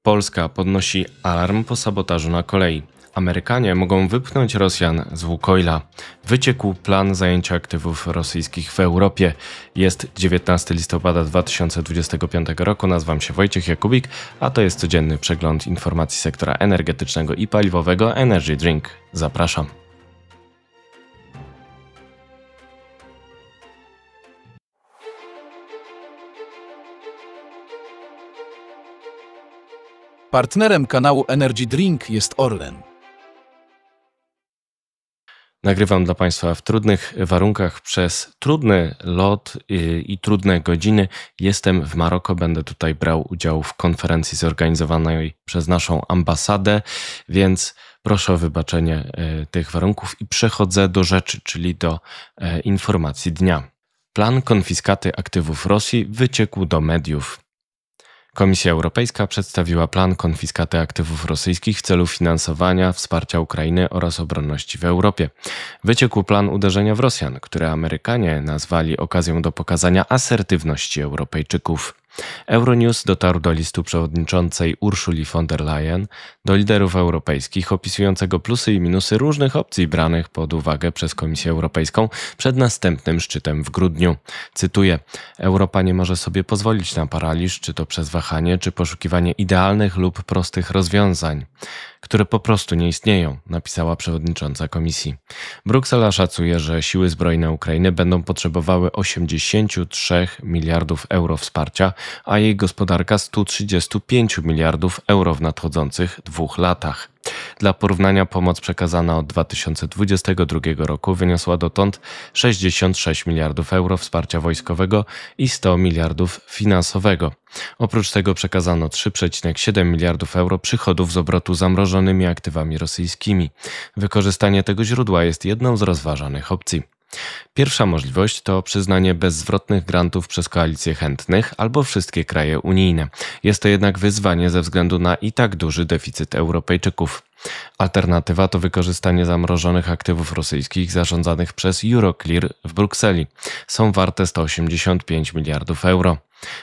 Polska podnosi alarm po sabotażu na kolei. Amerykanie mogą wypchnąć Rosjan z Łukoila. Wyciekł plan zajęcia aktywów rosyjskich w Europie. Jest 19 listopada 2025 roku. Nazywam się Wojciech Jakubik, a to jest codzienny przegląd informacji sektora energetycznego i paliwowego Energy Drink. Zapraszam. Partnerem kanału Energy Drink jest Orlen. Nagrywam dla Państwa w trudnych warunkach przez trudny lot i trudne godziny. Jestem w Maroko, będę tutaj brał udział w konferencji zorganizowanej przez naszą ambasadę, więc proszę o wybaczenie tych warunków i przechodzę do rzeczy, czyli do informacji dnia. Plan konfiskaty aktywów Rosji wyciekł do mediów. Komisja Europejska przedstawiła plan konfiskaty aktywów rosyjskich w celu finansowania wsparcia Ukrainy oraz obronności w Europie. Wyciekł plan uderzenia w Rosjan, które Amerykanie nazwali okazją do pokazania asertywności Europejczyków. Euronews dotarł do listu przewodniczącej Ursuli von der Leyen do liderów europejskich opisującego plusy i minusy różnych opcji branych pod uwagę przez Komisję Europejską przed następnym szczytem w grudniu. Cytuję: Europa nie może sobie pozwolić na paraliż, czy to przez wahanie, czy poszukiwanie idealnych lub prostych rozwiązań, które po prostu nie istnieją, napisała przewodnicząca Komisji. Bruksela szacuje, że siły zbrojne Ukrainy będą potrzebowały 83 miliardów euro wsparcia, a jej gospodarka 135 miliardów euro w nadchodzących 2 latach. Dla porównania pomoc przekazana od 2022 roku wyniosła dotąd 66 miliardów euro wsparcia wojskowego i 100 miliardów finansowego. Oprócz tego przekazano 3,7 miliardów euro przychodów z obrotu zamrożonymi aktywami rosyjskimi. Wykorzystanie tego źródła jest jedną z rozważanych opcji. Pierwsza możliwość to przyznanie bezzwrotnych grantów przez koalicję chętnych albo wszystkie kraje unijne. Jest to jednak wyzwanie ze względu na i tak duży deficyt Europejczyków. Alternatywa to wykorzystanie zamrożonych aktywów rosyjskich zarządzanych przez Euroclear w Brukseli. Są warte 185 miliardów euro.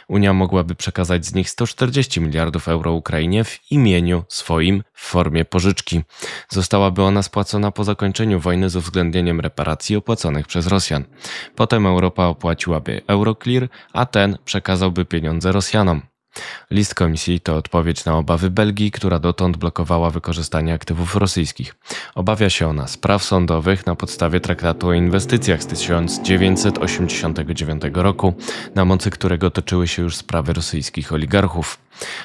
Unia mogłaby przekazać z nich 140 miliardów euro Ukrainie w imieniu swoim w formie pożyczki. Zostałaby ona spłacona po zakończeniu wojny z uwzględnieniem reparacji opłaconych przez Rosjan. Potem Europa opłaciłaby Euroclear, a ten przekazałby pieniądze Rosjanom. List Komisji to odpowiedź na obawy Belgii, która dotąd blokowała wykorzystanie aktywów rosyjskich. Obawia się ona spraw sądowych na podstawie traktatu o inwestycjach z 1989 roku, na mocy którego toczyły się już sprawy rosyjskich oligarchów.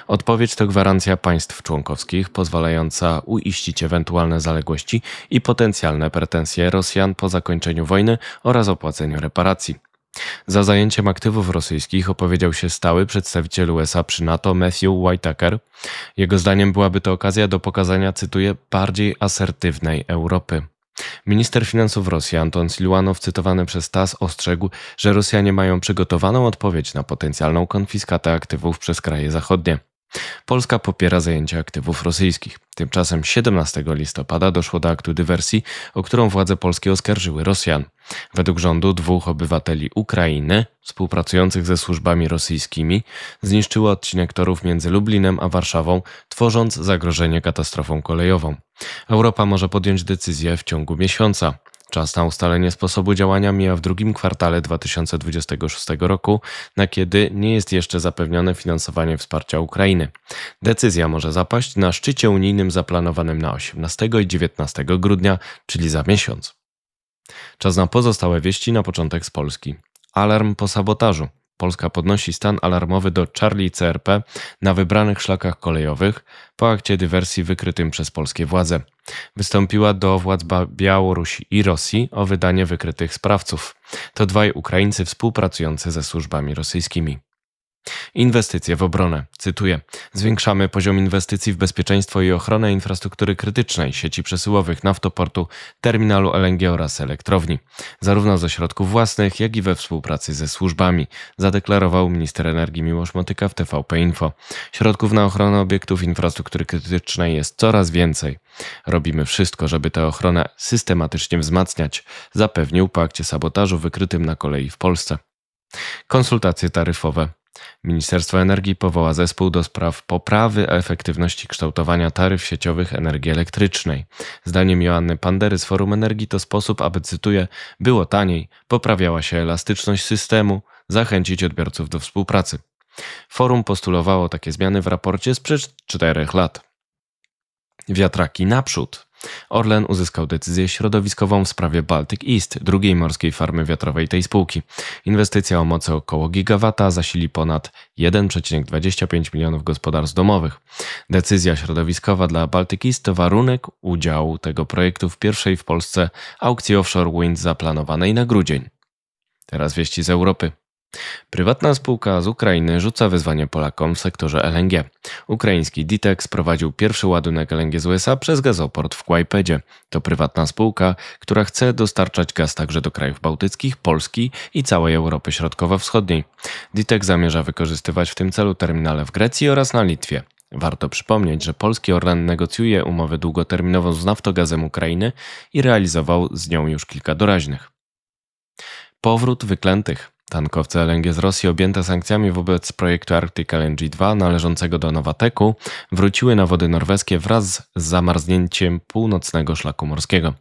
Odpowiedź to gwarancja państw członkowskich pozwalająca uiścić ewentualne zaległości i potencjalne pretensje Rosjan po zakończeniu wojny oraz opłaceniu reparacji. Za zajęciem aktywów rosyjskich opowiedział się stały przedstawiciel USA przy NATO Matthew Whitaker. Jego zdaniem byłaby to okazja do pokazania, cytuję, bardziej asertywnej Europy. Minister finansów Rosji Anton Siluanow, cytowany przez TASS, ostrzegł, że Rosjanie mają przygotowaną odpowiedź na potencjalną konfiskatę aktywów przez kraje zachodnie. Polska popiera zajęcie aktywów rosyjskich. Tymczasem 17 listopada doszło do aktu dywersji, o którą władze polskie oskarżyły Rosjan. Według rządu 2 obywateli Ukrainy, współpracujących ze służbami rosyjskimi, zniszczyło odcinek torów między Lublinem a Warszawą, tworząc zagrożenie katastrofą kolejową. Europa może podjąć decyzję w ciągu miesiąca. Czas na ustalenie sposobu działania mija w drugim kwartale 2026 roku, na kiedy nie jest jeszcze zapewnione finansowanie wsparcia Ukrainy. Decyzja może zapaść na szczycie unijnym zaplanowanym na 18 i 19 grudnia, czyli za miesiąc. Czas na pozostałe wieści, na początek z Polski. Alarm po sabotażu. Polska podnosi stan alarmowy do Charlie CRP na wybranych szlakach kolejowych po akcie dywersji wykrytym przez polskie władze. Wystąpiła do władz Białorusi i Rosji o wydanie wykrytych sprawców. To 2 Ukraińcy współpracujący ze służbami rosyjskimi. Inwestycje w obronę. Cytuję: zwiększamy poziom inwestycji w bezpieczeństwo i ochronę infrastruktury krytycznej, sieci przesyłowych, naftoportu, terminalu LNG oraz elektrowni. Zarówno ze środków własnych, jak i we współpracy ze służbami, zadeklarował minister energii Miłosz Motyka w TVP Info. Środków na ochronę obiektów infrastruktury krytycznej jest coraz więcej. Robimy wszystko, żeby tę ochronę systematycznie wzmacniać, zapewnił po akcie sabotażu wykrytym na kolei w Polsce. Konsultacje taryfowe. Ministerstwo Energii powoła zespół do spraw poprawy efektywności kształtowania taryf sieciowych energii elektrycznej. Zdaniem Joanny Pandery z Forum Energii to sposób, aby, cytuję, było taniej, poprawiała się elastyczność systemu, zachęcić odbiorców do współpracy. Forum postulowało takie zmiany w raporcie sprzed 4 lat. Wiatraki naprzód. Orlen uzyskał decyzję środowiskową w sprawie Baltic East, drugiej morskiej farmy wiatrowej tej spółki. Inwestycja o mocy około gigawata zasili ponad 1,25 milionów gospodarstw domowych. Decyzja środowiskowa dla Baltic East to warunek udziału tego projektu w pierwszej w Polsce aukcji offshore wind zaplanowanej na grudzień. Teraz wieści z Europy. Prywatna spółka z Ukrainy rzuca wyzwanie Polakom w sektorze LNG. Ukraiński Ditex prowadził pierwszy ładunek LNG z USA przez gazoport w Kłajpedzie. To prywatna spółka, która chce dostarczać gaz także do krajów bałtyckich, Polski i całej Europy Środkowo-Wschodniej. Ditex zamierza wykorzystywać w tym celu terminale w Grecji oraz na Litwie. Warto przypomnieć, że polski Orlen negocjuje umowę długoterminową z Naftogazem Ukrainy i realizował z nią już kilka doraźnych. Powrót wyklętych. Tankowce LNG z Rosji objęte sankcjami wobec projektu Arctic LNG 2 należącego do Nowateku wróciły na wody norweskie wraz z zamarznięciem północnego szlaku morskiego.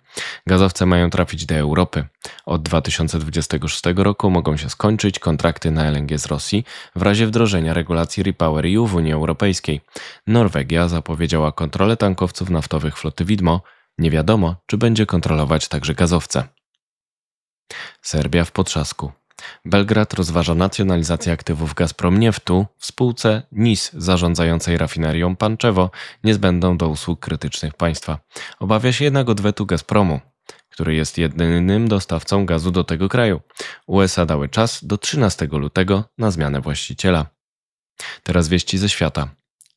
Gazowce mają trafić do Europy. Od 2026 roku mogą się skończyć kontrakty na LNG z Rosji w razie wdrożenia regulacji REPowerEU w Unii Europejskiej. Norwegia zapowiedziała kontrolę tankowców naftowych floty Widmo. Nie wiadomo, czy będzie kontrolować także gazowce. Serbia w potrzasku. Belgrad rozważa nacjonalizację aktywów Gazprom Nieftu w spółce NIS zarządzającej rafinerią Pančevo, niezbędną do usług krytycznych państwa. Obawia się jednak odwetu Gazpromu, który jest jedynym dostawcą gazu do tego kraju. USA dały czas do 13 lutego na zmianę właściciela. Teraz wieści ze świata.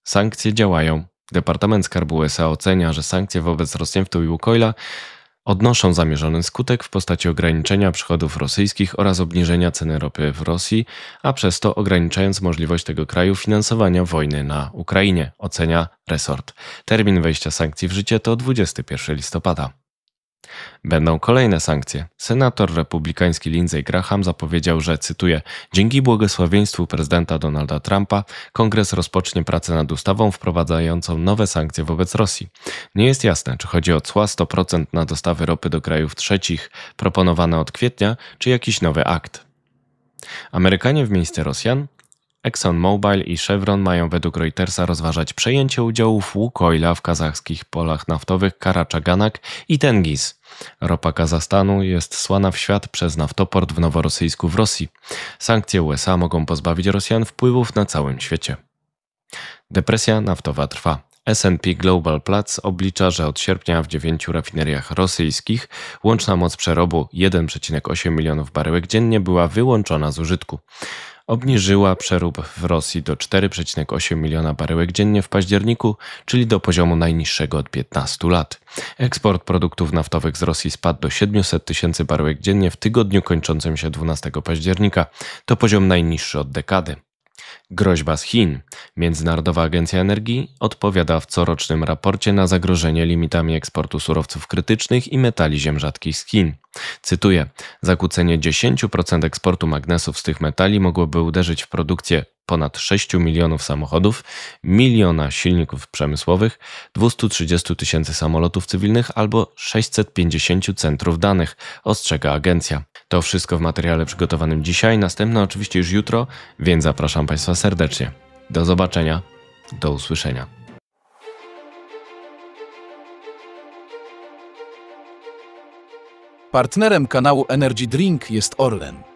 Sankcje działają. Departament Skarbu USA ocenia, że sankcje wobec Rosnieftu i Łukoila odnoszą zamierzony skutek w postaci ograniczenia przychodów rosyjskich oraz obniżenia ceny ropy w Rosji, a przez to ograniczając możliwość tego kraju finansowania wojny na Ukrainie, ocenia resort. Termin wejścia sankcji w życie to 21 listopada. Będą kolejne sankcje. Senator republikański Lindsey Graham zapowiedział, że, cytuję, dzięki błogosławieństwu prezydenta Donalda Trumpa Kongres rozpocznie pracę nad ustawą wprowadzającą nowe sankcje wobec Rosji. Nie jest jasne, czy chodzi o cła 100% na dostawy ropy do krajów trzecich proponowane od kwietnia, czy jakiś nowy akt. Amerykanie w miejsce Rosjan? ExxonMobil i Chevron mają według Reutersa rozważać przejęcie udziałów Łukoila w kazachskich polach naftowych Karachaganak i Tengiz. Ropa Kazachstanu jest słana w świat przez naftoport w Noworosyjsku w Rosji. Sankcje USA mogą pozbawić Rosjan wpływów na całym świecie. Depresja naftowa trwa. S&P Global Platts oblicza, że od sierpnia w 9 rafineriach rosyjskich łączna moc przerobu 1,8 milionów baryłek dziennie była wyłączona z użytku. Obniżyła przerób w Rosji do 4,8 miliona baryłek dziennie w październiku, czyli do poziomu najniższego od 15 lat. Eksport produktów naftowych z Rosji spadł do 700 tysięcy baryłek dziennie w tygodniu kończącym się 12 października. To poziom najniższy od dekady. Groźba z Chin. Międzynarodowa Agencja Energii odpowiada w corocznym raporcie na zagrożenie limitami eksportu surowców krytycznych i metali ziem rzadkich z Chin. Cytuję, zakłócenie 10% eksportu magnesów z tych metali mogłoby uderzyć w produkcję ponad 6 milionów samochodów, 1 miliona silników przemysłowych, 230 tysięcy samolotów cywilnych albo 650 centrów danych, ostrzega agencja. To wszystko w materiale przygotowanym dzisiaj, następne oczywiście już jutro, więc zapraszam Państwa serdecznie. Do zobaczenia, do usłyszenia. Partnerem kanału Energy Drink jest Orlen.